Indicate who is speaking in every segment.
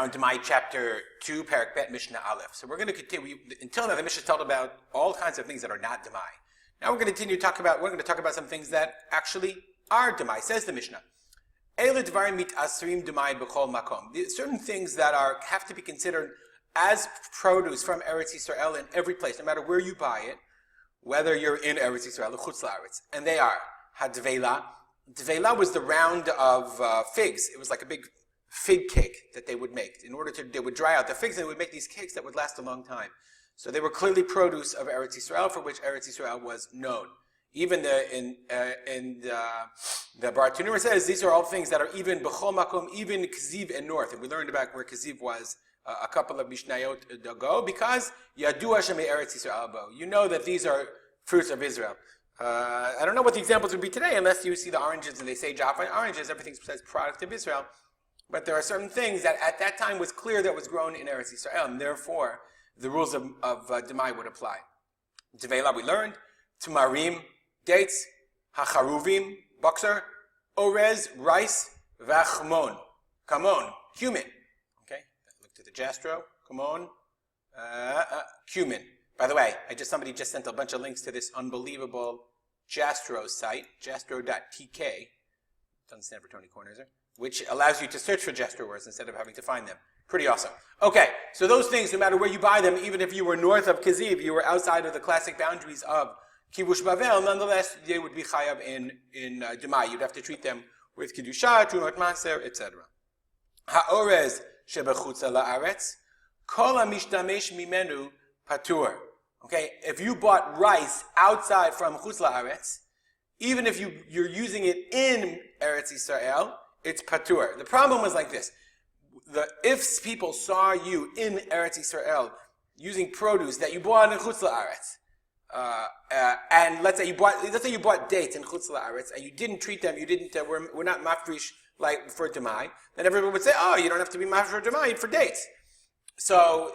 Speaker 1: now in Demai chapter 2, Parak Bet, Mishnah Aleph. So we're going to continue. Until now, the Mishnah told about all kinds of things that are not Demai. Now we're going to continue to talk about some things that actually are Demai. Says the Mishnah, Eile dvarim mitasrim Demai b'chol makom. Certain things that have to be considered as produce from Eretz Yisrael in every place, no matter where you buy it, whether you're in Eretz Yisrael or Chutz La'aretz. And they are hadveila. Dveila was the round of figs. It was like a big fig cake that they would make. They would dry out the figs and they would make these cakes that would last a long time. So they were clearly produce of Eretz Yisrael, for which Eretz Yisrael was known. Even the Bar Tunura says these are all things that are even b'chol makom, even Kziv and north. And we learned about where Kziv was a couple of Mishnayot ago, because Yadu Hashem Eretz Yisrael bo. You know that these are fruits of Israel. I don't know what the examples would be today, unless you see the oranges and they say Jaffa oranges, everything says product of Israel. But there are certain things that at that time was clear that was grown in Eretz Yisrael, and therefore the rules of Demai would apply. Dveila we learned, Tamarim, dates, Hacharuvim, boxer, Orez, rice, Vachmon, Kamon, cumin. Okay, look to the Jastro, Kamon, cumin. By the way, somebody just sent a bunch of links to this unbelievable Jastro site, jastro.tk, doesn't stand for Tony Kornheiser, which allows you to search for Jastro words instead of having to find them. Pretty awesome. Okay, so those things, no matter where you buy them, even if you were north of Kziv, you were outside of the classic boundaries of Kibush Bavel, nonetheless, they would be chayav in Demai. You'd have to treat them with Kiddusha, Trumat Maser, etc. Ha'orez shebechutza la'aretz, kol ha'mishtamesh mimenu patur. Okay, if you bought rice outside from Chutz La'aretz, even if you're using it in Eretz Yisrael, it's patur. The problem was like this. If people saw you in Eretz Yisrael using produce that you bought in Chutz La'aretz, and let's say you bought dates in Chutz La'aretz and you didn't treat them, we're not mafrish like for Demai, then everyone would say, oh, you don't have to be mafrish for Demai for dates. So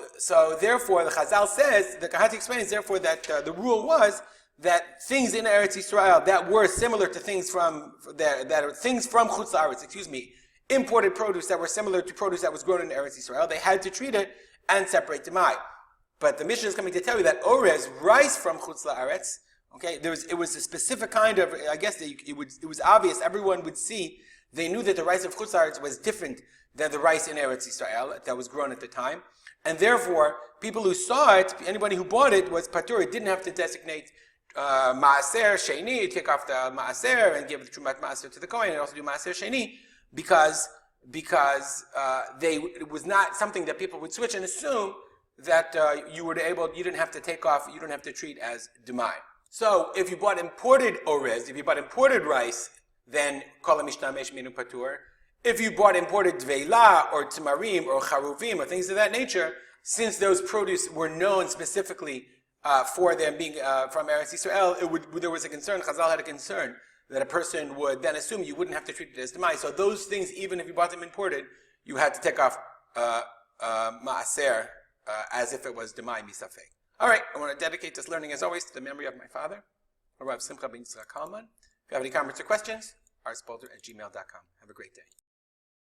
Speaker 1: therefore, the Chazal says, the Kahati explains, therefore, that the rule was that things in Eretz Yisrael that were similar to things from Chutz La'aretz, imported produce that were similar to produce that was grown in Eretz Yisrael, they had to treat it and separate Demai. But the Mishnah is coming to tell you that Orez, rice from Chutz La'aretz, okay, it was a specific kind of, I guess it was obvious, everyone would see, they knew that the rice of Chutz La'aretz was different than the rice in Eretz Yisrael that was grown at the time. And therefore, people who saw it, anybody who bought it was patur. It didn't have to designate maaser sheni, take off the maaser and give the trumat maaser to the kohen, and also do maaser sheni, because it was not something that people would switch and assume that you didn't have to take off, you don't have to treat as demai. So if you bought imported orez, if you bought imported rice, then kol hamishtamesh minu patur. If you bought imported dveila or tamarim or charuvim or things of that nature, since those produce were known specifically for them being from Eretz Yisrael, there was a concern, Chazal had a concern, that a person would then assume you wouldn't have to treat it as demai. So those things, even if you bought them imported, you had to take off maaser as if it was demai misafek. All right, I want to dedicate this learning, as always, to the memory of my father, Harav Simcha ben Yitzchak Kalman. If you have any comments or questions, arspolder@gmail.com. Have a great day.